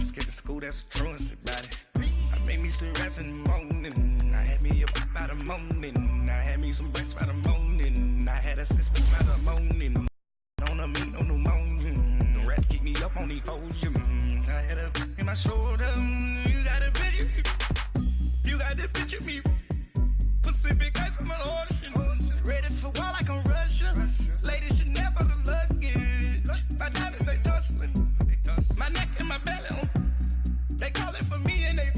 skipping school, that's a truancy about it. I made me some rest in the morning. I had me a pop by the morning. I had me some breakfast by the morning. I had a sister by the morning. On a meat, no pneumonia. The rats keep me up on the podium. I had a in my shoulder. You got a picture. You got the picture me. Pacific ice on my ocean. Ready for war like I'm Russian. Ladies should never the luggage. My diamonds, they tussling. My neck and my belly on. They call it for me and they.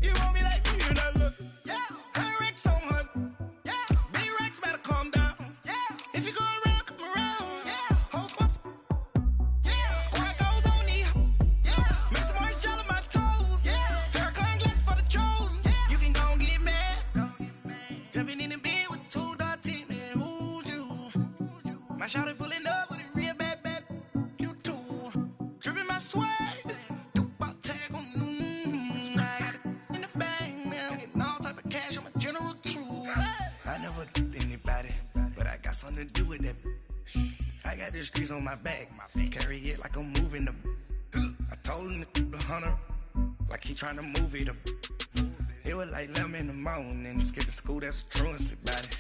You want me like me and I look. Yeah. Her Rex on her. Yeah. B-Rex better calm down. Yeah. If you go around, come around. Yeah. Whole squad. Yeah. Squad goes on me. Yeah. Make some orange gel on my toes. Yeah. Farrakhan glass for the chosen. Yeah. You can go and get mad. Jumping in the bed with 2 dark teeth and who's you? My shawty pulling up with a real bad. You too. Dripping my swag. I got it in the bag now. Getting all type of cash. I'm a general true. I never did anybody, but I got something to do with that. I got the streets on my back. Carry it like I'm moving the. I told him the hunter, like he trying to move it up. It was like 11 in the morning. Skipping school, that's a truancy about it.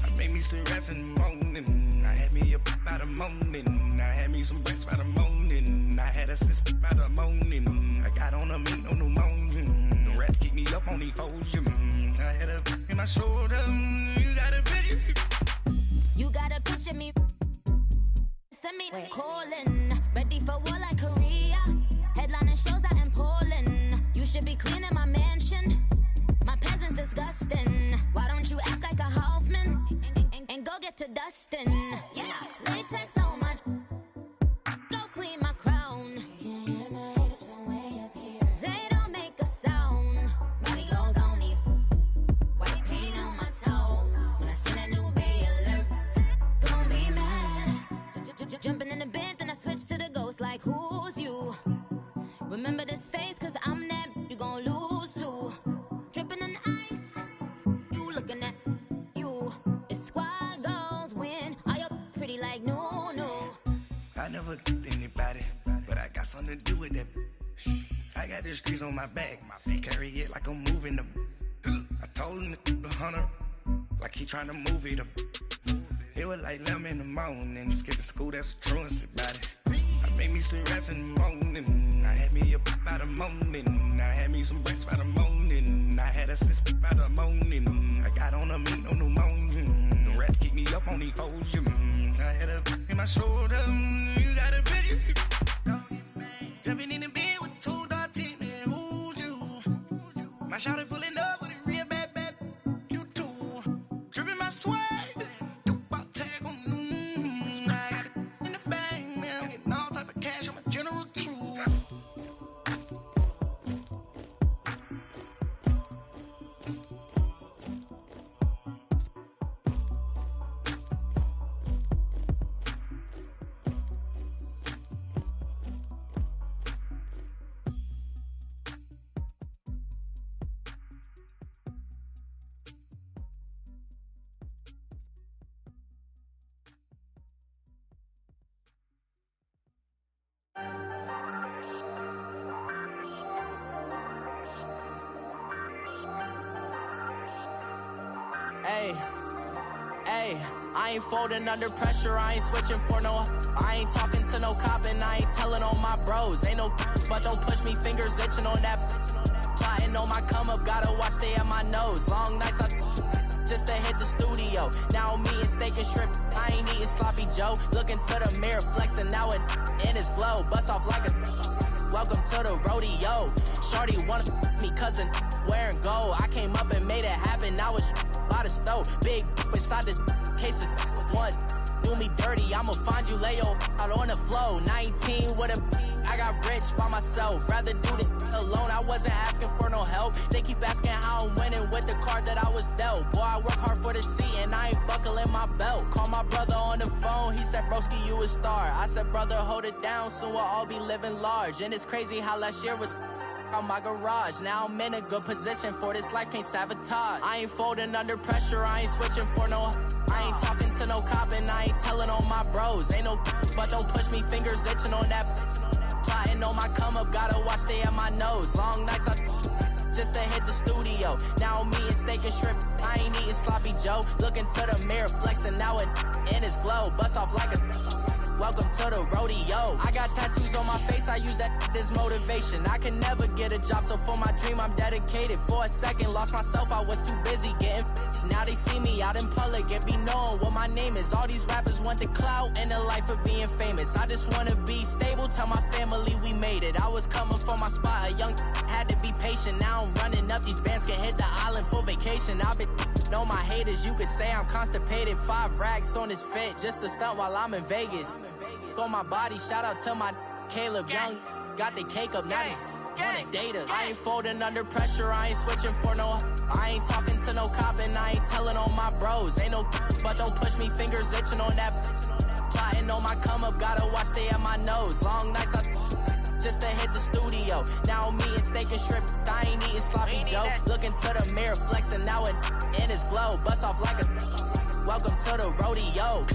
I made me some rest in the morning. I had me a pop by the morning. I had me some breakfast by the morning. I had a sister by the morning. I got on a meat, no pneumonia. The rats keep me up on the podium. I had a in my shoulder. You got a picture. You got a picture me. Send me calling. Ready for war like Korea. Headlining shows out in Poland. You should be cleaning my mansion. My peasants disgusting. Why don't you act like a Hoffman and go get to dustin'? Yeah, latex on my. Go clean my crown. Can't hear my haters from way up here. They don't make a sound. Money goes on these. White paint on my toes. When I see that new Bay alert, gon' be mad. Jumping in the bed, then I switch to the ghost like who's you? Remember this face, cause I'm that you gon' lose too. Dripping in ice, you looking at you. It's squad goals win. Are you pretty like no? I never did anybody, but I got something to do with that. I got the streets on my back. Carry it like I'm moving the. I told him the hunter, like he trying to move it up. It was like 11 in the morning. Skipping school, that's a truancy about it. I made me some rest in the morning. I had me a pop by the morning. I had me some breakfast by the morning. I had a sister by the morning. I got on a meat, no pneumonia. The rats keep me up on the podium. I had a in my shoulder. You got a picture. Jumping in the bed with 2 dark teeth and who's you? My shawty pulling up with a real bad. You too. Dripping my swag. I got it in the bag now. Getting all type of cash. I'm a general true. Hey, I ain't folding under pressure, I ain't switching for no. I ain't talking to no cop and I ain't telling on my bros. Ain't no but don't push me, fingers itching on that. Plotting on my come up, gotta watch stay at my nose. Long nights I just to hit the studio. Now I'm eating steak and shrimp, I ain't eating sloppy Joe. Looking to the mirror, flexing now and in his glow. Bust off like a welcome to the rodeo. Shorty wanna me cousin wearing gold. I came up and made it happen, now it's by the stove. Big inside this cases once do me dirty, I'ma find you lay your out on the floor. 19 with a I got rich by myself, rather do this alone. I wasn't asking for no help, they keep asking how I'm winning with the card that I was dealt. Boy, I work hard for the seat and I ain't buckling my belt. Call my brother on the phone, he said broski you a star. I said brother hold it down, soon we'll all be living large. And it's crazy how last year was on my garage. Now I'm in a good position for this life, can't sabotage. I ain't folding under pressure, I ain't switching for no. I ain't talking to no cop and I ain't telling on my bros. Ain't no but don't push me, fingers itching on that. Plotting on my come up, gotta watch nose. Long nights just to hit the studio. Now I'm eating steak and shrimp. I ain't eating sloppy Joe. Looking to the mirror, flexing now and in his glow. Bust off like a welcome to the rodeo. I got tattoos on my face, I use that as motivation. I can never get a job, so for my dream I'm dedicated. For a second, lost myself, I was too busy getting now they see me out in public and be known what my name is. All these rappers want the clout and the life of being famous. I just wanna be stable, tell my family we made it. I was coming from my spot, a young had to be patient. Now I'm running up, these bands can hit the island for vacation. I've been know my haters, you could say I'm constipated. 5 racks on his fit, just a stunt while I'm in Vegas. On my body, shout out to my Caleb Young. Got the cake up, now he's wanna date us. I ain't folding under pressure, I ain't switching for no. I ain't talking to no cop and I ain't telling on my bros. Ain't no but don't push me, fingers itching on that. Plotting on my come up, gotta watch stay at my nose. Long nights just to hit the studio. Now I'm eating steak and shrimp, I ain't eating sloppy Joe. Looking to the mirror, flexing now and in his glow. Bust off like a welcome to the rodeo.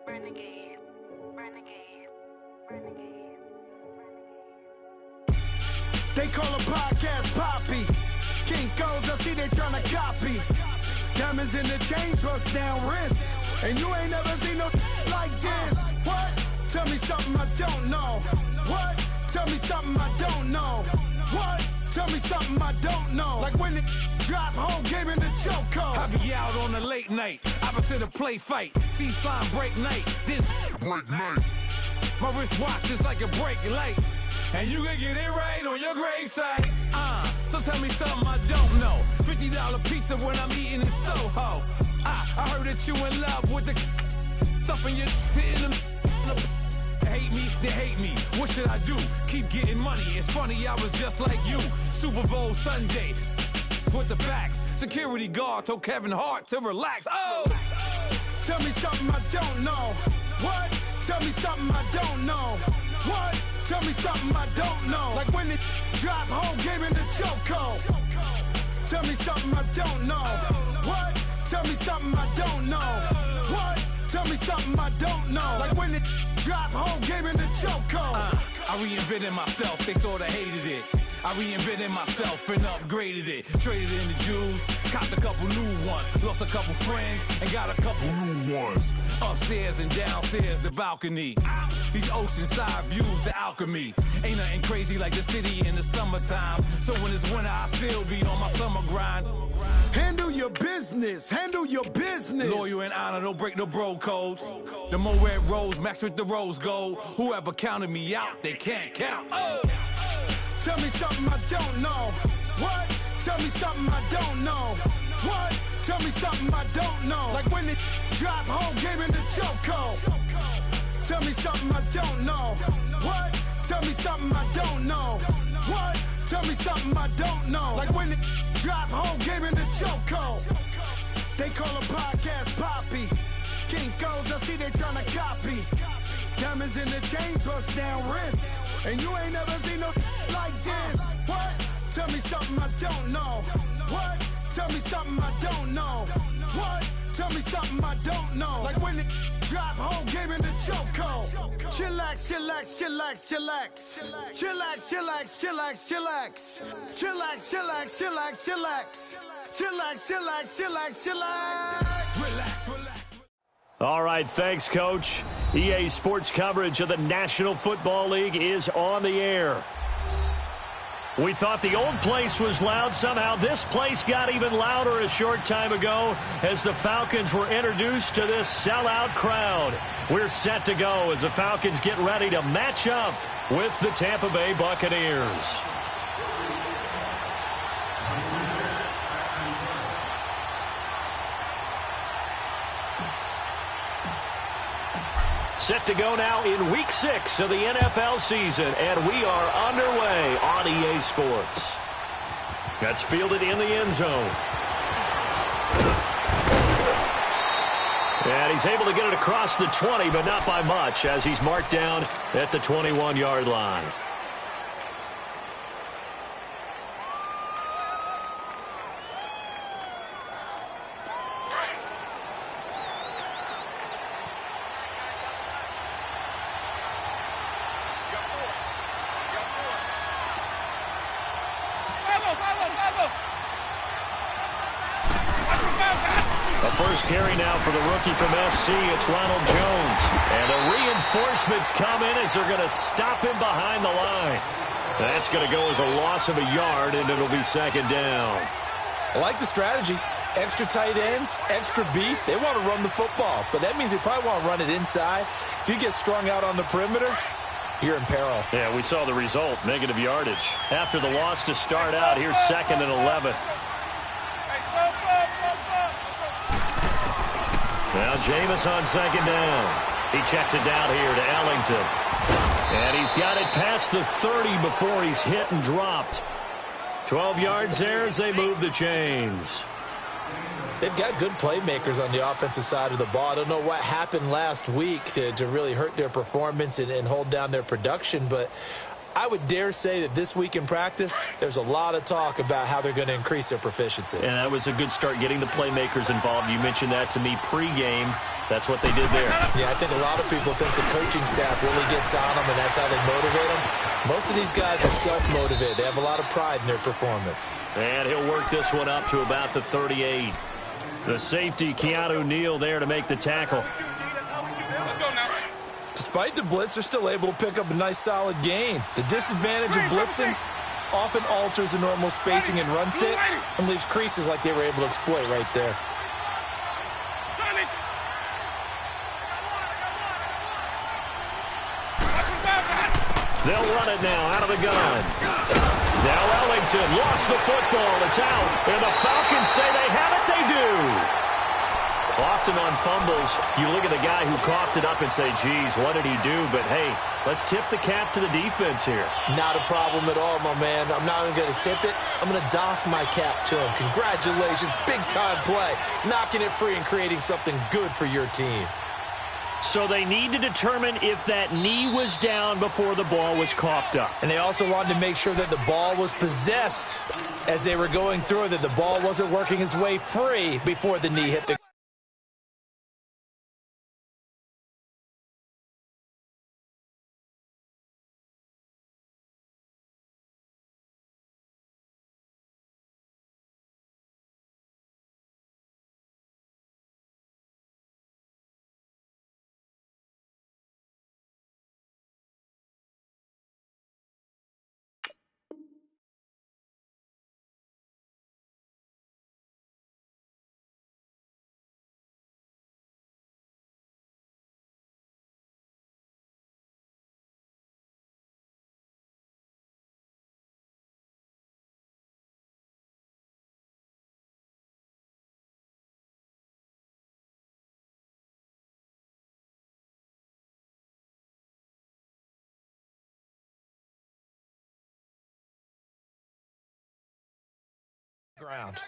Renegade, renegade, renegade, renegade. They call a podcast Poppy. Kinkos, I see they tryna copy. Diamonds in the chains, bust down wrists. And you ain't never seen no like this. What? Tell me something I don't know. What? Tell me something I don't know. What? Tell me something I don't know. Like when it drop home, game in the chokehold. I be out on a late night, opposite a play fight. See sign break night, this break night. My wristwatch is like a break light. And you can get it right on your gravesite. So tell me something I don't know. $50 pizza when I'm eating in Soho. I heard that you in love with the stuff in your hitting them. They hate me, they hate me. What should I do? Keep getting money. It's funny, I was just like you. Super Bowl Sunday. With the facts. Security guard told Kevin Hart to relax. Oh! Tell me something I don't know. What? Tell me something I don't know. What? Tell me something I don't know. Like when it drop home, game in the chokehold. Tell me something I don't know. What? Tell me something I don't know. What? Tell me something I don't know. Like when it drop home, game in the chokehold. I reinvented myself, they sorta hated it. I reinvented myself and upgraded it. Traded in the Jews, copped a couple new ones. Lost a couple friends and got a couple new ones. Upstairs and downstairs, the balcony. These oceanside views, the alchemy. Ain't nothing crazy like the city in the summertime. So when it's winter, I still be on my summer grind. Handle your business, handle your business. Loyal and honor, don't break the bro codes. The more red rose, max with the rose gold. Whoever counted me out, they can't count. Oh! Tell me something I don't know. What? Tell me something I don't know. What? Tell me something I don't know. Like when it drop home, game in the chokehold. Tell me something I don't know. What? Tell me something I don't know. What? Tell me something I don't know. Like when it drop home, game in the chokehold. They call a podcast Poppy. Kinkos, I see they tryna copy. Diamonds in the chains, bust down wrists. And you ain't never seen no like this. What? Tell me something I don't know. What? Tell me something I don't know. What? Tell me something I don't know. Like when it drop home, game in the chokehold. Chillax, chillax, chillax, chillax. Chillax, chillax, chillax, chillax. Chillax, chillax, chillax, chillax. Chillax, chillax, chillax, chillax. Relax, relax. All right, thanks, Coach. EA Sports coverage of the National Football League is on the air. We thought the old place was loud. Somehow this place got even louder a short time ago as the Falcons were introduced to this sellout crowd. We're set to go as the Falcons get ready to match up with the Tampa Bay Buccaneers. Set to go now in Week 6 of the NFL season, and we are underway on EA Sports. That's fielded in the end zone. And he's able to get it across the 20, but not by much, as he's marked down at the 21-yard line. A first carry now for the rookie from SC. It's Ronald Jones. And the reinforcements come in as they're going to stop him behind the line. That's going to go as a loss of a yard, and it'll be second down. I like the strategy. Extra tight ends, extra beef. They want to run the football, but that means they probably want to run it inside. If you get strung out on the perimeter, you're in peril. Yeah, we saw the result, negative yardage. After the loss to start out, here's 2nd and 11. Now Jameis on second down. He checks it down here to Ellington. And he's got it past the 30 before he's hit and dropped. 12 yards there as they move the chains. They've got good playmakers on the offensive side of the ball. I don't know what happened last week to really hurt their performance and hold down their production, but I would dare say that this week in practice, there's a lot of talk about how they're going to increase their proficiency. And that was a good start, getting the playmakers involved. You mentioned that to me pregame. That's what they did there. Yeah, I think a lot of people think the coaching staff really gets on them, and that's how they motivate them. Most of these guys are self-motivated. They have a lot of pride in their performance. And he'll work this one up to about the 38. The safety, Keanu Neal, there to make the tackle. Despite the blitz, they're still able to pick up a nice, solid gain. The disadvantage of blitzing often alters the normal spacing and run fits and leaves creases like they were able to exploit right there. They'll run it now out of the gun. Now Ellington lost the football. It's out. And the Falcons say they have it. They do. Often on fumbles, you look at the guy who coughed it up and say, geez, what did he do? But, hey, let's tip the cap to the defense here. Not a problem at all, my man. I'm not even going to tip it. I'm going to doff my cap to him. Congratulations. Big-time play. Knocking it free and creating something good for your team. So they need to determine if that knee was down before the ball was coughed up. And they also wanted to make sure that the ball was possessed as they were going through, that the ball wasn't working its way free before the knee hit the ground.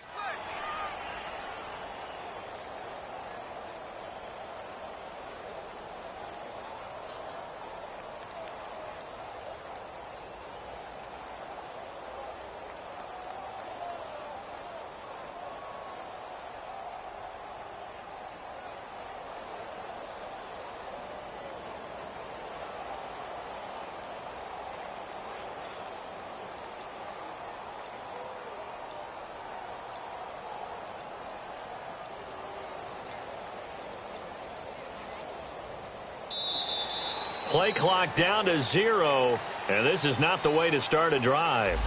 Play clock down to 0, and this is not the way to start a drive.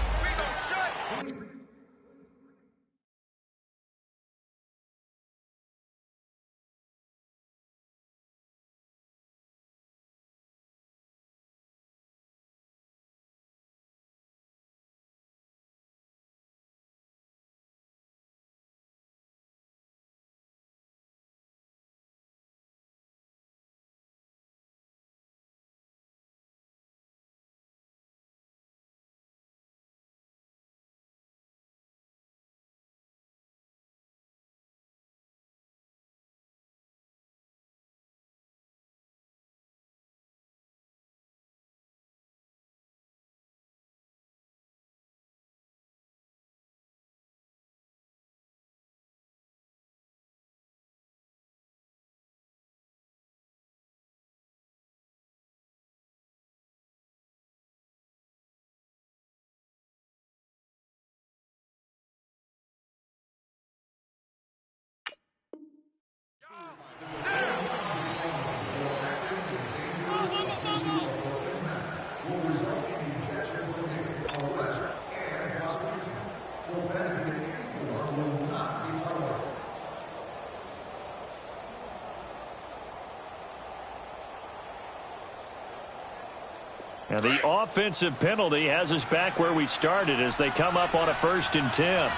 And the offensive penalty has us back where we started as they come up on a 1st and 10.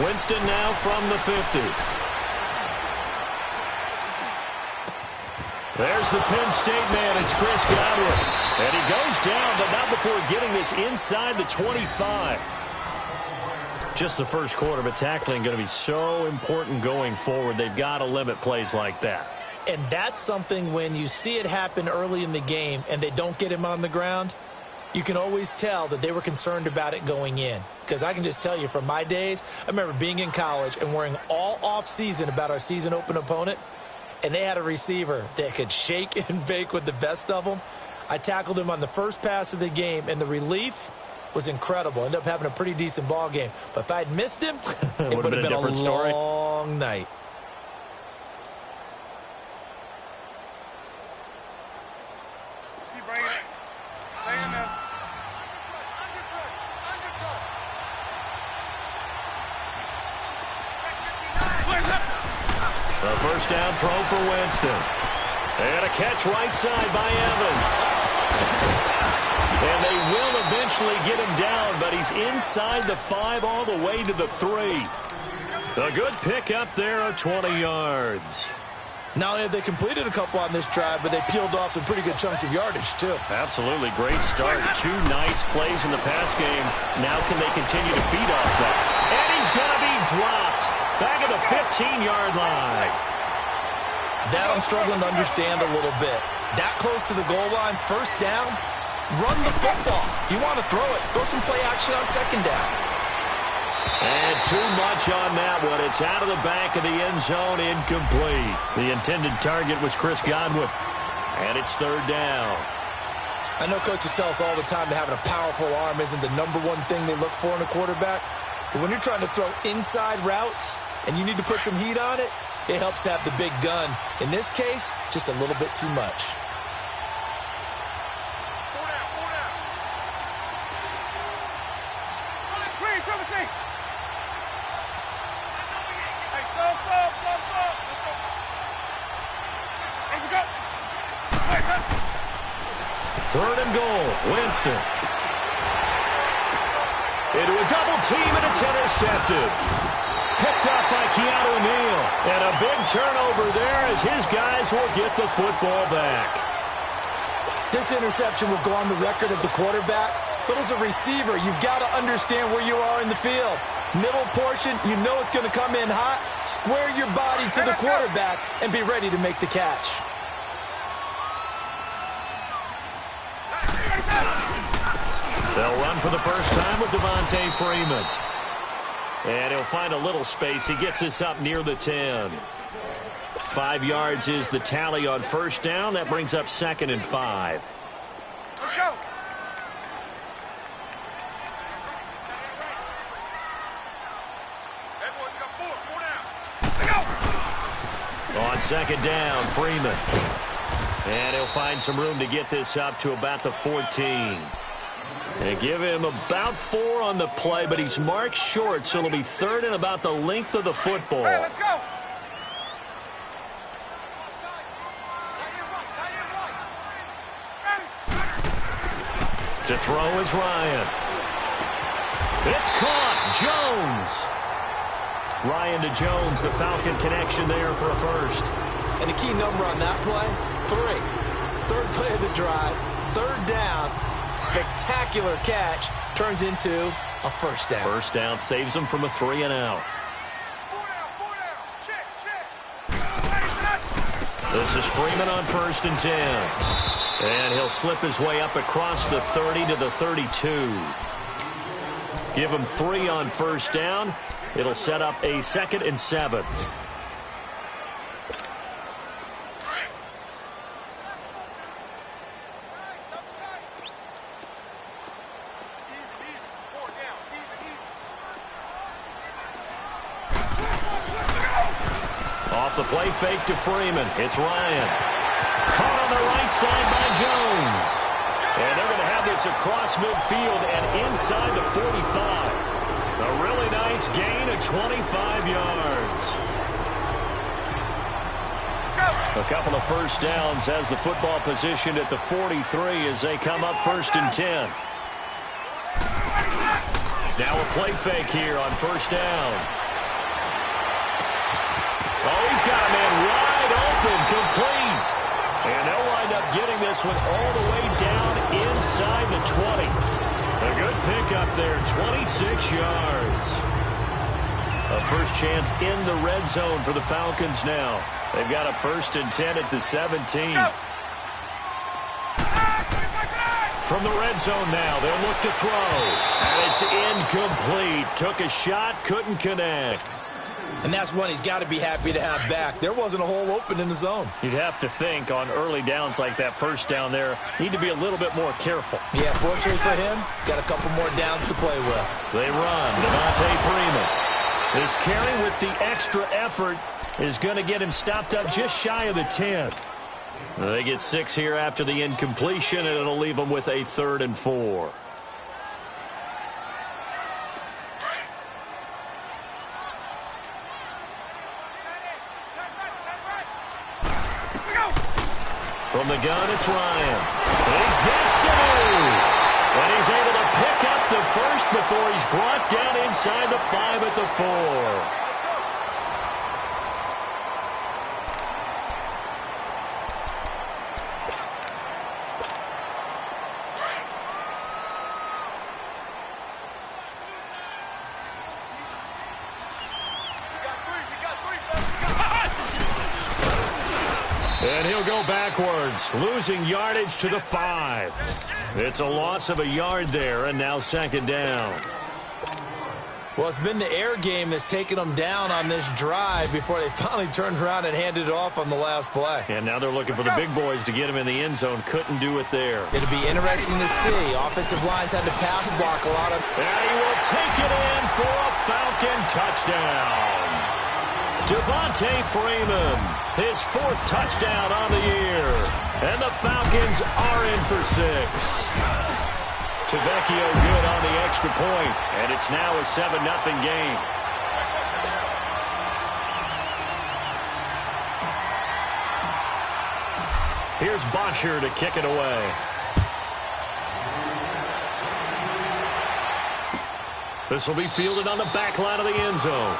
Winston now from the 50. There's the Penn State man. It's Chris Godwin. And he goes down, but not before getting this inside the 25. Just the first quarter, but tackling going to be so important going forward. They've got to limit plays like that. And that's something when you see it happen early in the game and they don't get him on the ground, you can always tell that they were concerned about it going in. Because I can just tell you from my days, I remember being in college and worrying all off-season about our season open opponent, and they had a receiver that could shake and bake with the best of them. I tackled him on the first pass of the game, and the relief was incredible. Ended up having a pretty decent ball game. But if I'd missed him, it would have been a long night. The first down throw for Winston. And a catch right side by Evans. And they will eventually get him down, but he's inside the 5 all the way to the 3. A good pickup there of 20 yards. Not only have they completed a couple on this drive, but they peeled off some pretty good chunks of yardage, too. Absolutely. Great start. 2 nice plays in the pass game. Now can they continue to feed off that? And he's going to be dropped. Back at the 15-yard line. That I'm struggling to understand a little bit. That close to the goal line, first down, run the football. If you want to throw it, throw some play action on second down. And too much on that one. It's out of the back of the end zone, incomplete. The intended target was Chris Godwin. And it's 3rd down. I know coaches tell us all the time that having a powerful arm isn't the #1 thing they look for in a quarterback. But when you're trying to throw inside routes and you need to put some heat on it, it helps to have the big gun. In this case, just a little bit too much. Third and goal, Winston. Into a double team, and it's intercepted. Picked up by Keanu Neal. And a big turnover there as his guys will get the football back. This interception will go on the record of the quarterback, but as a receiver, you've got to understand where you are in the field. Middle portion, you know it's going to come in hot. Square your body to the quarterback and be ready to make the catch. They'll run for the first time with Devontae Freeman. And he'll find a little space. He gets us up near the 10. 5 yards is the tally on first down. That brings up 2nd and 5. Let's go. On 2nd down, Freeman. And he'll find some room to get this up to about the 14. They give him about 4 on the play, but he's marked short, so it'll be 3rd and about the length of the football. Hey, let's go. To throw is Ryan. It's caught. Jones. Ryan to Jones, the Falcon connection there for a first. And a key number on that play, 3. 3rd play of the drive, 3rd down. Spectacular catch turns into a first down. First down saves him from a 3 and out. 4 down. Check. This is Freeman on 1st and 10. And he'll slip his way up across the 30 to the 32. Give him 3 on first down. It'll set up a 2nd and 7. Off the play fake to Freeman. It's Ryan. Caught on the right side by Jones. And they're going to have this across midfield and inside the 45. A really nice gain of 25 yards. Go. A couple of first downs has the football positioned at the 43 as they come up 1st and 10. Now a play fake here on 1st down. Oh, he's got a man wide open, complete. And they'll wind up getting this one all the way down inside the 20. A good pickup there, 26 yards. A first chance in the red zone for the Falcons now. They've got a 1st and 10 at the 17. From the red zone now, they'll look to throw. And it's incomplete. Took a shot, couldn't connect. And that's one he's got to be happy to have back. There wasn't a hole open in the zone. You'd have to think on early downs like that first down there, need to be a little bit more careful. Yeah, fortunately for him, got a couple more downs to play with. They run. Devontae Freeman. This carry with the extra effort is going to get him stopped up just shy of the 10. They get 6 here after the incompletion, and it'll leave them with a 3rd and 4. From the gun, it's Ryan. He's Dixon. And he's able to pick up the first before he's brought down inside the 5 at the 4. And he'll go backwards, losing yardage to the 5. It's a loss of a yard there, and now 2nd down. Well, it's been the air game that's taken them down on this drive before they finally turned around and handed it off on the last play. And now they're looking for the big boys to get him in the end zone. Couldn't do it there. It'll be interesting to see. Offensive lines had to pass block a lot of... And he will take it in for a Falcon touchdown. Devontae Freeman, his 4th touchdown on the year. And the Falcons are in for 6. Tavecchio good on the extra point, and it's now a 7-0 game. Here's Bosher to kick it away. This will be fielded on the back line of the end zone.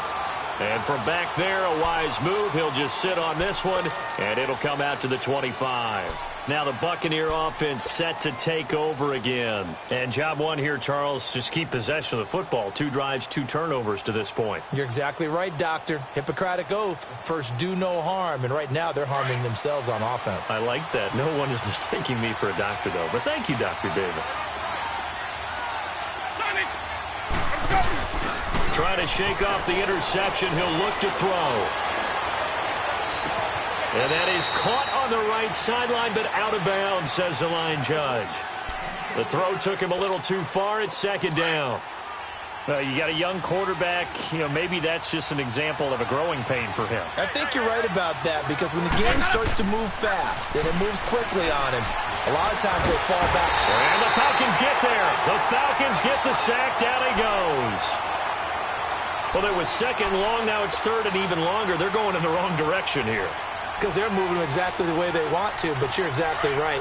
And from back there, a wise move. He'll just sit on this one, and it'll come out to the 25. Now the Buccaneer offense set to take over again. And job one here, Charles, just keep possession of the football. 2 drives, 2 turnovers to this point. You're exactly right, Doctor. Hippocratic oath. First, do no harm. And right now, they're harming themselves on offense. I like that. No one is mistaking me for a doctor, though. But thank you, Dr. Davis. Trying to shake off the interception. He'll look to throw. And that is caught on the right sideline, but out of bounds, says the line judge. The throw took him a little too far. It's 2nd down. You got a young quarterback. Maybe that's just an example of a growing pain for him. I think you're right about that, because when the game starts to move fast and it moves quickly on him, a lot of times they fall back. And the Falcons get there. The Falcons get the sack. Down he goes. Well, it was 2nd long. Now it's 3rd and even longer. They're going in the wrong direction here. Because they're moving exactly the way they want to, but you're exactly right.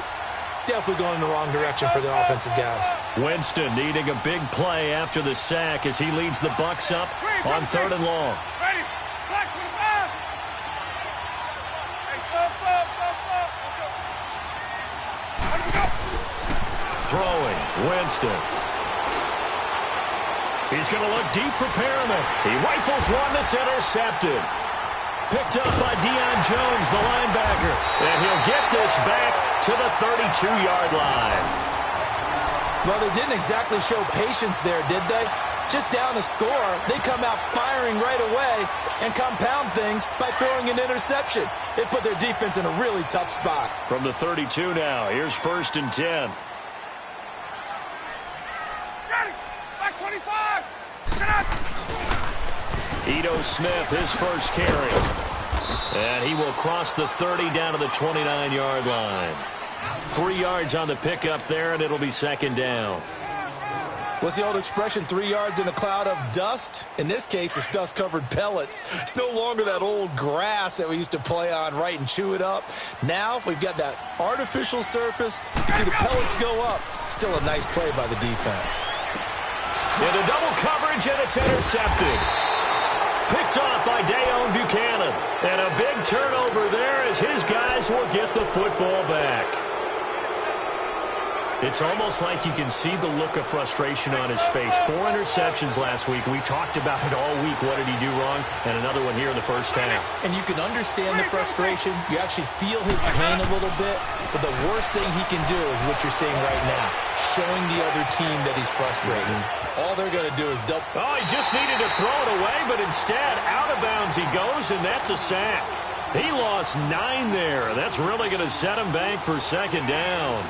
Definitely going in the wrong direction for the offensive guys. Winston needing a big play after the sack as he leads the Bucs up on 3rd and long. Ready. Black 25. Hey, stop. Let's go. Throwing, Winston. He's going to look deep for Perriman. He rifles one that's intercepted. Picked up by Deion Jones, the linebacker. And he'll get this back to the 32-yard line. Well, they didn't exactly show patience there, did they? Just down a score, they come out firing right away and compound things by throwing an interception. It put their defense in a really tough spot. From the 32 now, here's 1st and 10. Ready. Black 25. Get out. Ito Smith, his first carry. And he will cross the 30 down to the 29-yard line. 3 yards on the pickup there, and it'll be 2nd down. What's the old expression, 3 yards in a cloud of dust? In this case, it's dust-covered pellets. It's no longer that old grass that we used to play on, right, and chew it up. Now we've got that artificial surface. You see the pellets go up. Still a nice play by the defense. Into double coverage, and it's intercepted. Picked off by Dayon Buchanan. And a big turnover there as his guys will get the football back. It's almost like you can see the look of frustration on his face. 4 interceptions last week. We talked about it all week. What did he do wrong? And another one here in the first half. And you can understand the frustration. You actually feel his pain a little bit. But the worst thing he can do is what you're seeing right now, showing the other team that he's frustrated. All they're going to do is double. Oh, he just needed to throw it away, but instead, out of bounds he goes, and that's a sack. He lost 9 there. That's really going to set him back for second down.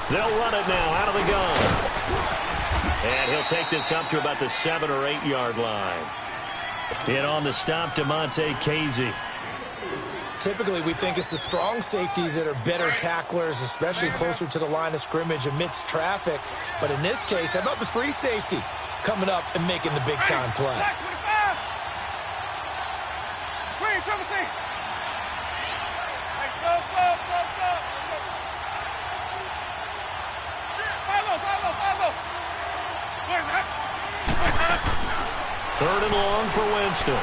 They'll run it now out of the gun. And he'll take this up to about the 7 or 8 yard line. In on the stop, DeMonte Casey. Typically, we think it's the strong safeties that are better tacklers, especially closer to the line of scrimmage amidst traffic. But in this case, how about the free safety coming up and making the big-time play? Third and long for Winston.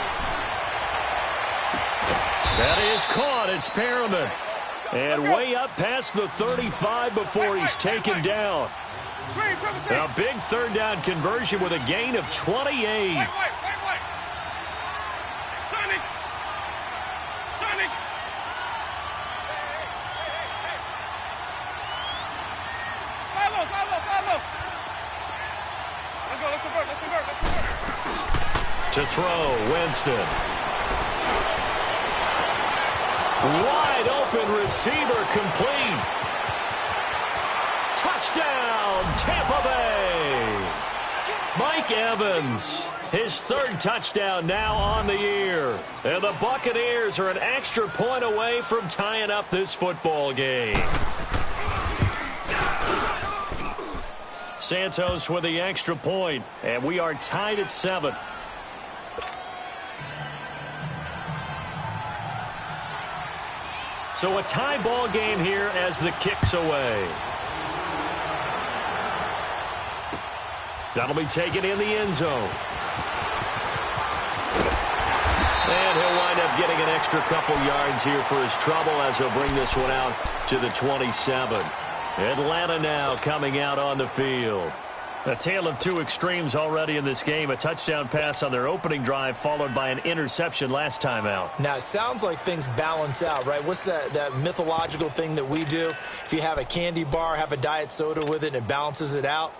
That is caught. It's Perriman. And way up past the 35 before he's taken down. A big third down conversion with a gain of 28. To throw, Winston. Wide open receiver complete. Touchdown, Tampa Bay. Mike Evans, his 3rd touchdown now on the year. And the Buccaneers are an extra point away from tying up this football game. Santos with the extra point, and we are tied at 7. So a tie ball game here as the kick's away. That'll be taken in the end zone. And he'll wind up getting an extra couple yards here for his trouble as he'll bring this one out to the 27. Atlanta now coming out on the field. A tale of 2 extremes already in this game. A touchdown pass on their opening drive followed by an interception last time out. Now, it sounds like things balance out, right? What's that mythological thing that we do? If you have a candy bar, have a diet soda with it, and it balances it out.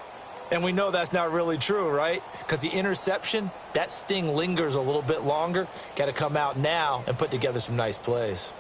And we know that's not really true, right? Because the interception, that sting lingers a little bit longer. Got to come out now and put together some nice plays.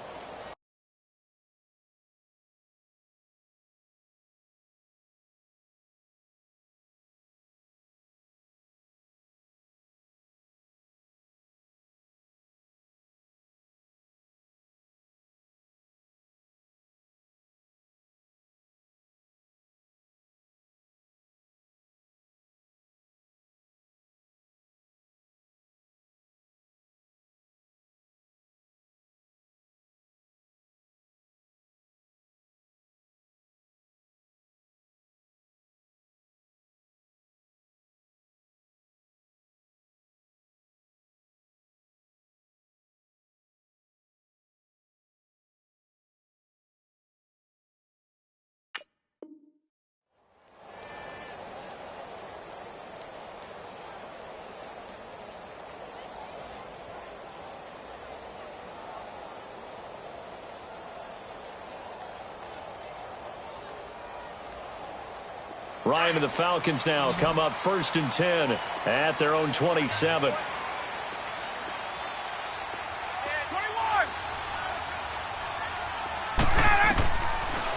Ryan and the Falcons now come up 1st and 10 at their own 27.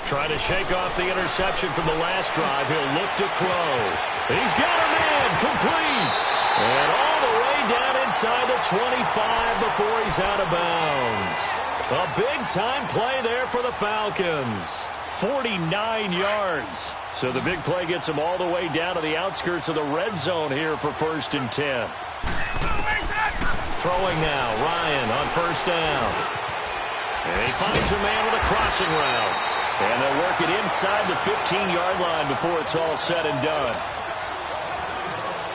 Trying to shake off the interception from the last drive. He'll look to throw. He's got a man complete. 25 before he's out of bounds. A big-time play there for the Falcons. 49 yards. So the big play gets him all the way down to the outskirts of the red zone here for 1st and 10. Throwing now, Ryan on 1st down. And he finds a man with a crossing route. And they'll work it inside the 15-yard line before it's all said and done.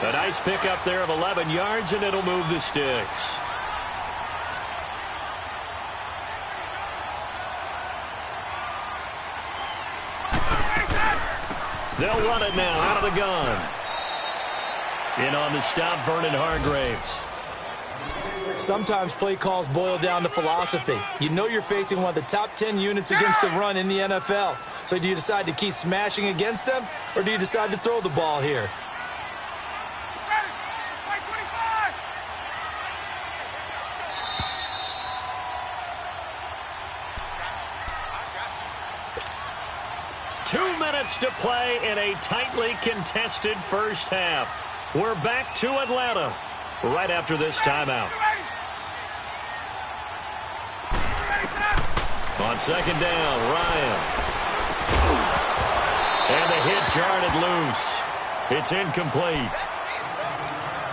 A nice pickup there of 11 yards, and it'll move the sticks. They'll run it now out of the gun. In on the stop, Vernon Hargraves. Sometimes play calls boil down to philosophy. You know you're facing one of the top 10 units against the run in the NFL. So do you decide to keep smashing against them, or do you decide to throw the ball here? Ready. 25. 2 minutes to play in a tightly contested first half. We're back to Atlanta right after this timeout. On 2nd down, Ryan. And the hit jarred it loose. It's incomplete.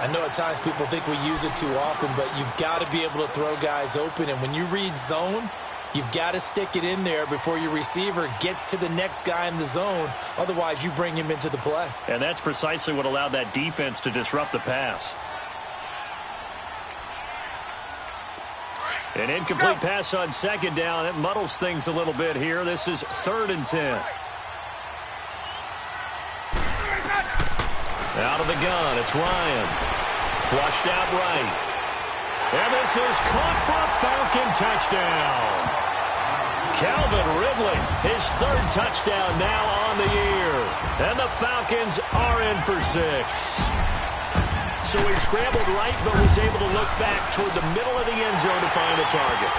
I know at times people think we use it too often, but you've got to be able to throw guys open. And when you read zone, you've got to stick it in there before your receiver gets to the next guy in the zone. Otherwise, you bring him into the play. And that's precisely what allowed that defense to disrupt the pass. An incomplete pass on 2nd down. It muddles things a little bit here. This is 3rd and 10. Out of the gun, it's Ryan. Flushed out right. And this is caught for a Falcon touchdown. Calvin Ridley, his 3rd touchdown now on the year. And the Falcons are in for 6. So he scrambled right, but was able to look back toward the middle of the end zone to find a target.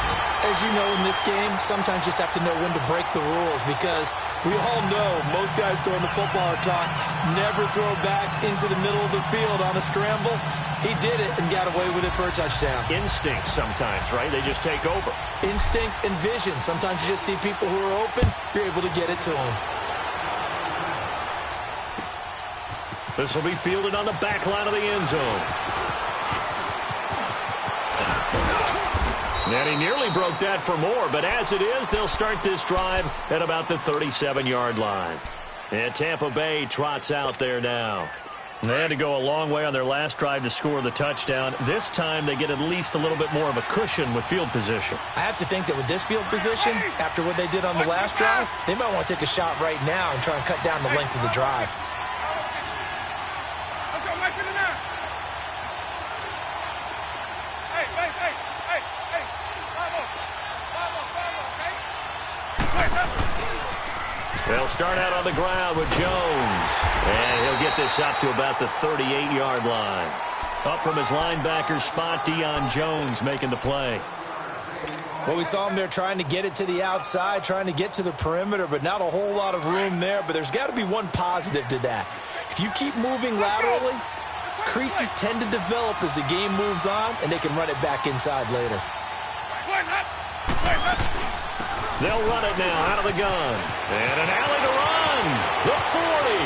As you know, in this game, sometimes you just have to know when to break the rules, because we all know most guys throwing the football are taught never throw back into the middle of the field on a scramble. He did it and got away with it for a touchdown. Instinct sometimes, right? They just take over. Instinct and vision. Sometimes you just see people who are open, you're able to get it to them. This will be fielded on the back line of the end zone. And he nearly broke that for more, but as it is, they'll start this drive at about the 37-yard line. And Tampa Bay trots out there now. And they had to go a long way on their last drive to score the touchdown. This time they get at least a little bit more of a cushion with field position. I have to think that with this field position, after what they did on the last drive, they might want to take a shot right now and try and cut down the length of the drive. They'll start out on the ground with Jones. And he'll get this up to about the 38-yard line. Up from his linebacker spot, Deion Jones making the play. Well, we saw him there trying to get it to the outside, trying to get to the perimeter, but not a whole lot of room there. But there's got to be one positive to that. If you keep moving laterally, creases tend to develop as the game moves on, and they can run it back inside later. They'll run it now out of the gun. And an alley to run. The 40,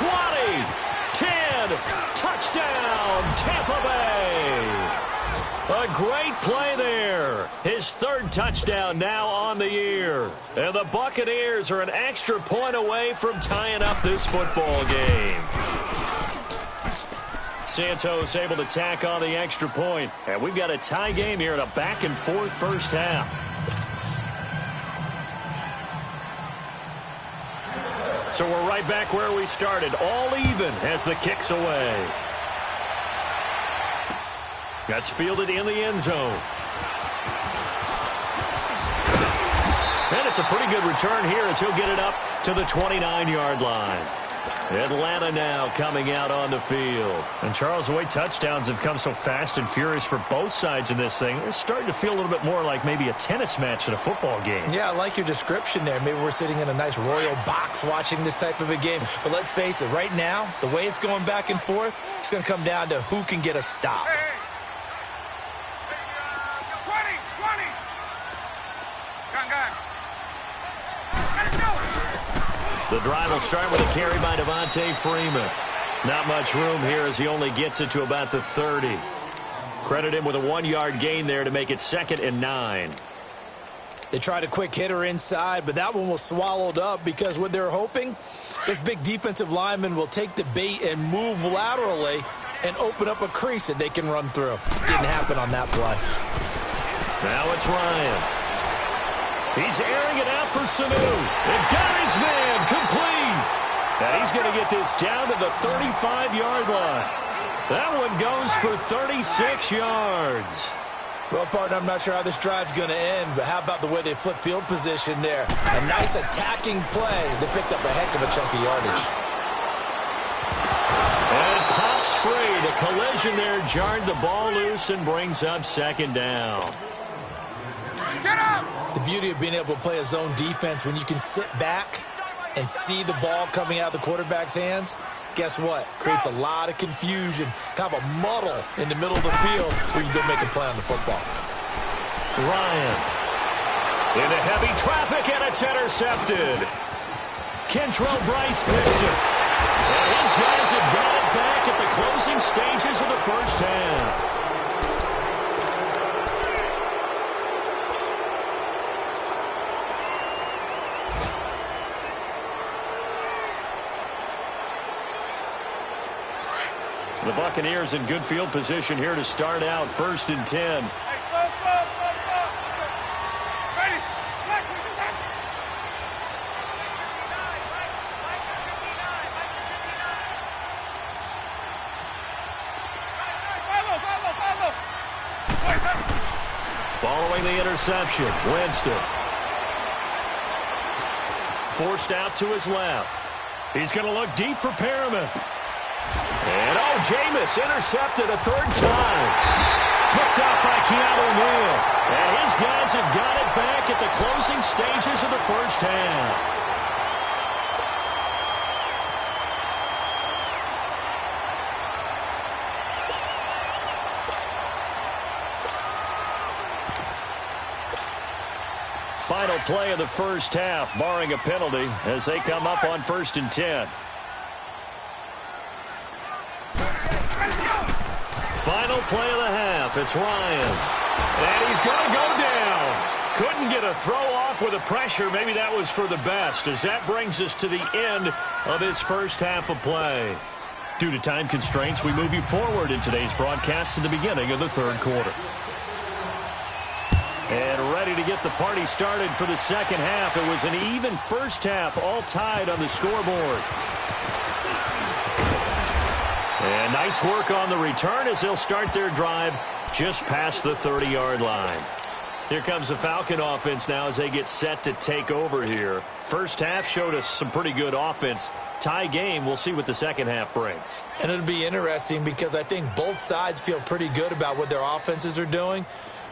20, 10, touchdown, Tampa Bay. A great play there. His 3rd touchdown now on the year. And the Buccaneers are an extra point away from tying up this football game. Santos able to tack on the extra point. And we've got a tie game here in a back-and-forth first half. So we're right back where we started, all even as the kick's away. That's fielded in the end zone. And it's a pretty good return here as he'll get it up to the 29-yard line. Atlanta now coming out on the field. And Charles, the way touchdowns have come so fast and furious for both sides in this thing, it's starting to feel a little bit more like maybe a tennis match than a football game. Yeah, I like your description there. Maybe we're sitting in a nice royal box watching this type of a game. But let's face it, right now, the way it's going back and forth, it's going to come down to who can get a stop. The drive will start with a carry by Devontae Freeman. Not much room here as he only gets it to about the 30. Credit him with a 1-yard gain there to make it 2nd and 9. They tried a quick hitter inside, but that one was swallowed up because what they're hoping, this big defensive lineman will take the bait and move laterally and open up a crease that they can run through. Didn't happen on that play. Now it's Ryan. He's airing it out for Sanu. And got his man complete. And he's going to get this down to the 35-yard line. That one goes for 36 yards. Well, partner, I'm not sure how this drive's going to end, but how about the way they flip field position there? A nice attacking play. They picked up a heck of a chunk of yardage. And it pops free. The collision there jarred the ball loose and brings up 2nd down. Get up! The beauty of being able to play a zone defense when you can sit back and see the ball coming out of the quarterback's hands, guess what? Creates a lot of confusion, kind of a muddle in the middle of the field where you go make a play on the football. Ryan into heavy traffic, and it's intercepted. Kentrell Bryce picks it. And his guys have got it back at the closing stages of the first half. The Buccaneers in good field position here to start out 1st and 10. Ready? Black, we just had... Following the interception, Winston. Forced out to his left. He's going to look deep for Perriman. And, Jameis intercepted a 3rd time. Picked up by Keanu Neal. And his guys have got it back at the closing stages of the first half. Final play of the first half, barring a penalty, as they come up on 1st and 10. Final play of the half. It's Ryan. And he's going to go down. Couldn't get a throw off with the pressure. Maybe that was for the best, as that brings us to the end of this first half of play. Due to time constraints, we move you forward in today's broadcast to the beginning of the 3rd quarter. And ready to get the party started for the second half. It was an even first half, all tied on the scoreboard. And nice work on the return as they'll start their drive just past the 30-yard line. Here comes the Falcon offense now as they get set to take over here. First half showed us some pretty good offense. Tie game, we'll see what the second half brings. And it'll be interesting because I think both sides feel pretty good about what their offenses are doing.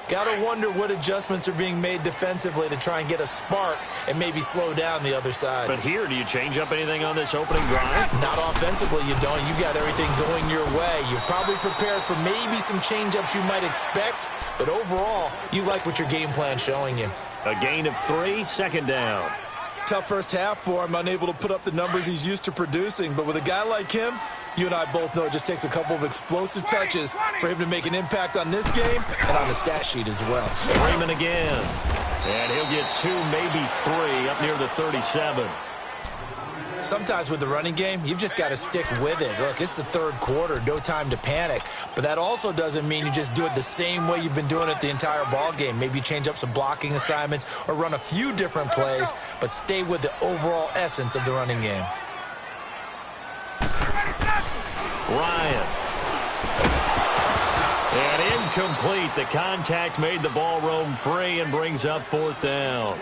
Got to wonder what adjustments are being made defensively to try and get a spark and maybe slow down the other side. But here, do you change up anything on this opening drive? Not offensively, you don't. You got everything going your way. You've probably prepared for maybe some change-ups you might expect, but overall, you like what your game plan's showing you. A gain of 3, 2nd down. Tough first half for him, unable to put up the numbers he's used to producing, but with a guy like him, you and I both know it just takes a couple of explosive touches for him to make an impact on this game and on the stat sheet as well. Freeman again. And he'll get 2, maybe 3 up near the 37. Sometimes with the running game, you've just got to stick with it. Look, it's the 3rd quarter, no time to panic. But that also doesn't mean you just do it the same way you've been doing it the entire ball game. Maybe change up some blocking assignments or run a few different plays, but stay with the overall essence of the running game. Ryan. And incomplete. The contact made the ball roam free and brings up 4th down.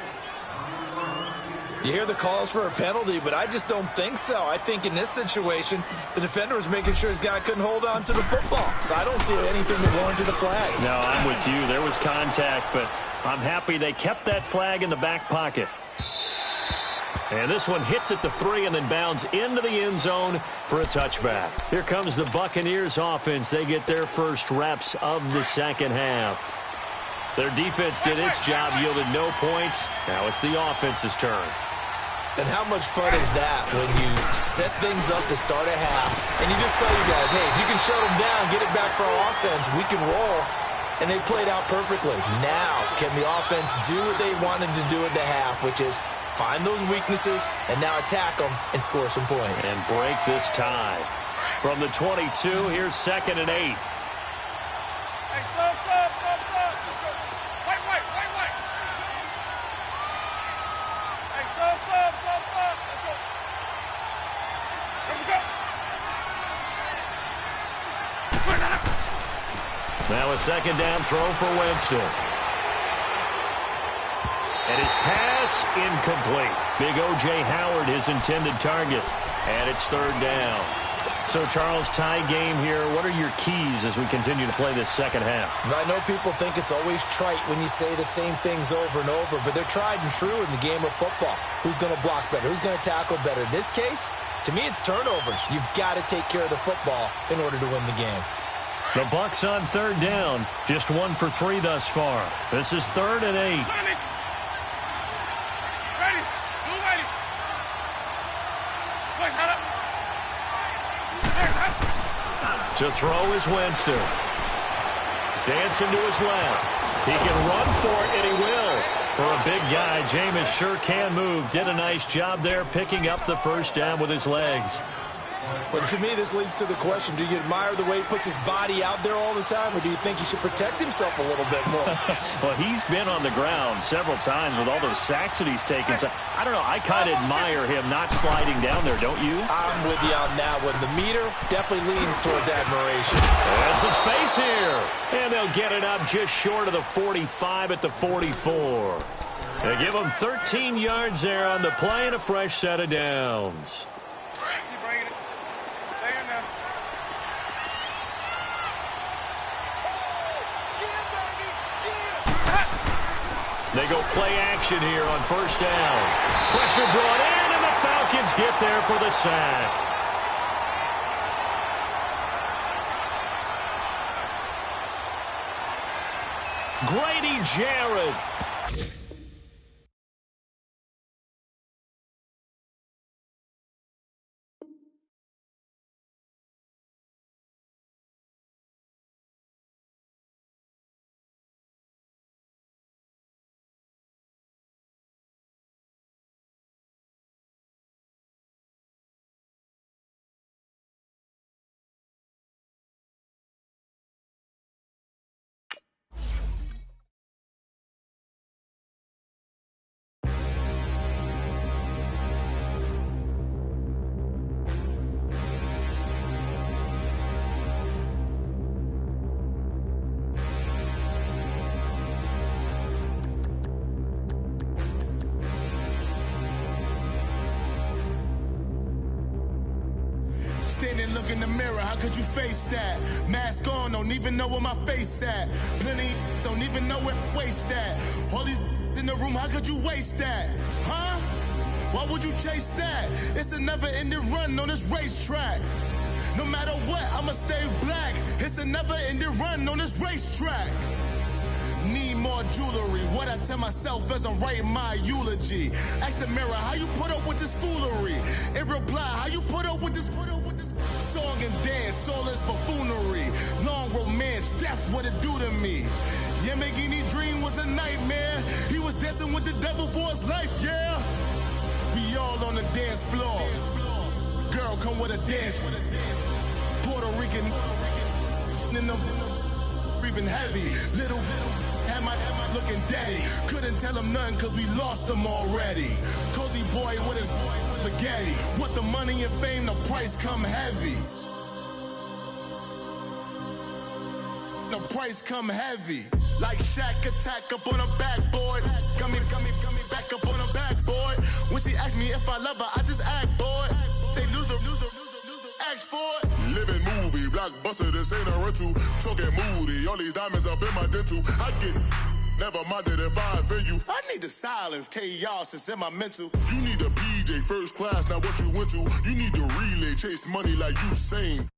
You hear the calls for a penalty, but I just don't think so. I think in this situation, the defender was making sure his guy couldn't hold on to the football. So I don't see anything that warranted a flag. No, I'm with you. There was contact, but I'm happy they kept that flag in the back pocket. And this one hits at the 3 and then bounds into the end zone for a touchback. Here comes the Buccaneers offense. They get their first reps of the second half. Their defense did its job, yielded no points. Now it's the offense's turn. And how much fun is that when you set things up to start a half, and you just tell your guys, hey, if you can shut them down, get it back for our offense, we can roll. And they played out perfectly. Now, can the offense do what they wanted to do at the half, which is find those weaknesses and now attack them and score some points. And break this tie. From the 22, here's 2nd and 8. Hey, stop. Wait. Hey, stop. Let's go. Here we go. Now a 2nd down throw for Winston. And his pass incomplete. Big O.J. Howard, his intended target. And it's 3rd down. So, Charles, tie game here. What are your keys as we continue to play this second half? I know people think it's always trite when you say the same things over and over, but they're tried and true in the game of football. Who's going to block better? Who's going to tackle better? In this case, to me, it's turnovers. You've got to take care of the football in order to win the game. The Bucs on 3rd down. Just 1 for 3 thus far. This is 3rd and 8. Ready. Wait, hold up. To throw is Winston. Dancing to his left. He can run for it, and he will. For a big guy, Jameis sure can move. Did a nice job there picking up the 1st down with his legs. Well, to me, this leads to the question, do you admire the way he puts his body out there all the time, or do you think he should protect himself a little bit more? Well, he's been on the ground several times with all those sacks that he's taken. So, I don't know. I kind of admire him not sliding down there, don't you? I'm with you on that one. The meter definitely leans towards admiration. There's some space here. And they'll get it up just short of the 45 at the 44. They give him 13 yards there on the play and a fresh set of downs. They go play action here on 1st down. Pressure brought in, and the Falcons get there for the sack. Grady Jarrett. Standing, look in the mirror, how could you face that? Mask on, don't even know where my face at. Plenty, don't even know where waste at. All these in the room, how could you waste that? Huh? Why would you chase that? It's a never-ending run on this racetrack. No matter what, I'ma stay black. It's a never-ending run on this racetrack. Need more jewelry. What I tell myself as I'm writing my eulogy. Ask the mirror, how you put up with this foolery? It reply, how you put up with this song and dance, soulless buffoonery. Long romance, death, what it do to me? Yamagini dream was a nightmare. He was dancing with the devil for his life, yeah. We all on the dance floor. Girl, come with a dance. Puerto Rican in the breathing heavy. Little had my looking daddy. Couldn't tell him nothing cause we lost him already. Cozy boy with his spaghetti. With the money and fame, the price come heavy. The price come heavy. Like Shaq attack up on a backboard. Got me back up on a backboard. When she asked me if I love her, I just act bored. Say loser, ask for it. Living movie, blockbuster, this ain't a rental. Talking moody, all these diamonds up in my dental. I get never minded if I offend you. I need the silence, chaos is in my mental. You need a PJ first class, not what you went to. You need to relay, chase money like you sane.